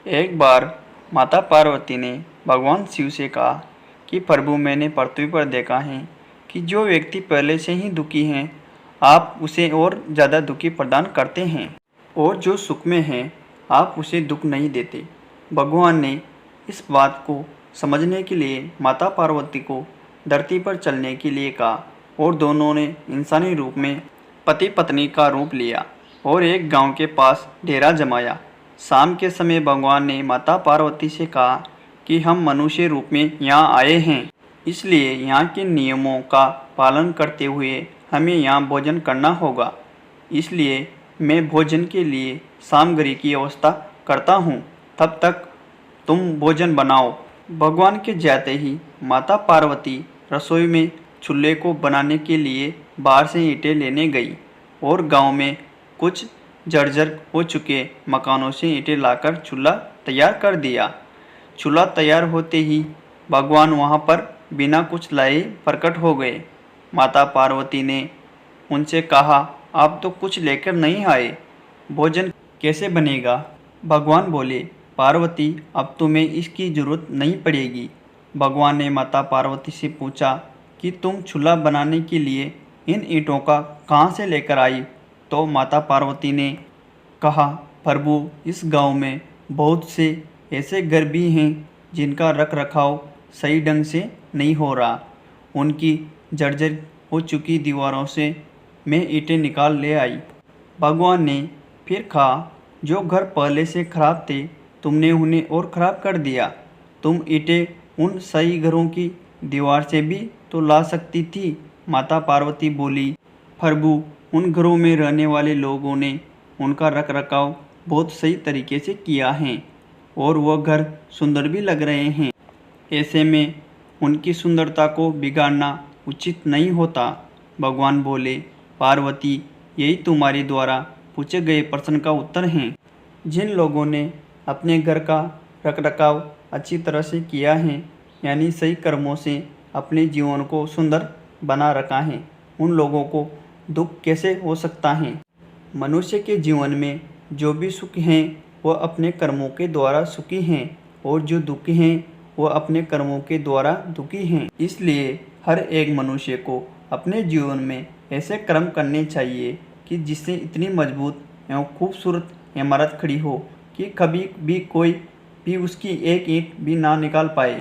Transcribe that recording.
एक बार माता पार्वती ने भगवान शिव से कहा कि प्रभु, मैंने पृथ्वी पर देखा है कि जो व्यक्ति पहले से ही दुखी हैं, आप उसे और ज़्यादा दुखी प्रदान करते हैं, और जो सुख में है आप उसे दुख नहीं देते। भगवान ने इस बात को समझने के लिए माता पार्वती को धरती पर चलने के लिए कहा और दोनों ने इंसानी रूप में पति पत्नी का रूप लिया और एक गांव के पास डेरा जमाया। शाम के समय भगवान ने माता पार्वती से कहा कि हम मनुष्य रूप में यहाँ आए हैं, इसलिए यहाँ के नियमों का पालन करते हुए हमें यहाँ भोजन करना होगा। इसलिए मैं भोजन के लिए सामग्री की व्यवस्था करता हूँ, तब तक तुम भोजन बनाओ। भगवान के जाते ही माता पार्वती रसोई में चूल्हे को बनाने के लिए बाहर से ईंटें लेने गई और गांव में कुछ जर्जर हो चुके मकानों से ईंटें लाकर चूल्हा तैयार कर दिया। चूल्हा तैयार होते ही भगवान वहां पर बिना कुछ लाए प्रकट हो गए। माता पार्वती ने उनसे कहा, आप तो कुछ लेकर नहीं आए, भोजन कैसे बनेगा? भगवान बोले, पार्वती, अब तुम्हें इसकी जरूरत नहीं पड़ेगी। भगवान ने माता पार्वती से पूछा कि तुम चूल्हा बनाने के लिए इन ईंटों का कहाँ से लेकर आई? तो माता पार्वती ने कहा, प्रभु, इस गांव में बहुत से ऐसे घर भी हैं जिनका रख रखाव सही ढंग से नहीं हो रहा। उनकी जर्जर हो चुकी दीवारों से मैं ईंटें निकाल ले आई। भगवान ने फिर कहा, जो घर पहले से खराब थे तुमने उन्हें और ख़राब कर दिया। तुम ईंटें उन सही घरों की दीवार से भी तो ला सकती थी। माता पार्वती बोली, प्रभु, उन घरों में रहने वाले लोगों ने उनका रख रखाव बहुत सही तरीके से किया है और वह घर सुंदर भी लग रहे हैं। ऐसे में उनकी सुंदरता को बिगाड़ना उचित नहीं होता। भगवान बोले, पार्वती, यही तुम्हारे द्वारा पूछे गए प्रश्न का उत्तर है। जिन लोगों ने अपने घर का रखरखाव अच्छी तरह से किया है, यानी सही कर्मों से अपने जीवन को सुंदर बना रखा है, उन लोगों को दुख कैसे हो सकता है? मनुष्य के जीवन में जो भी सुख हैं वह अपने कर्मों के द्वारा सुखी हैं और जो दुखी हैं वह अपने कर्मों के द्वारा दुखी हैं। इसलिए हर एक मनुष्य को अपने जीवन में ऐसे कर्म करने चाहिए कि जिससे इतनी मजबूत एवं खूबसूरत इमारत खड़ी हो कि कभी भी कोई भी उसकी एक ईंट भी ना निकाल पाए।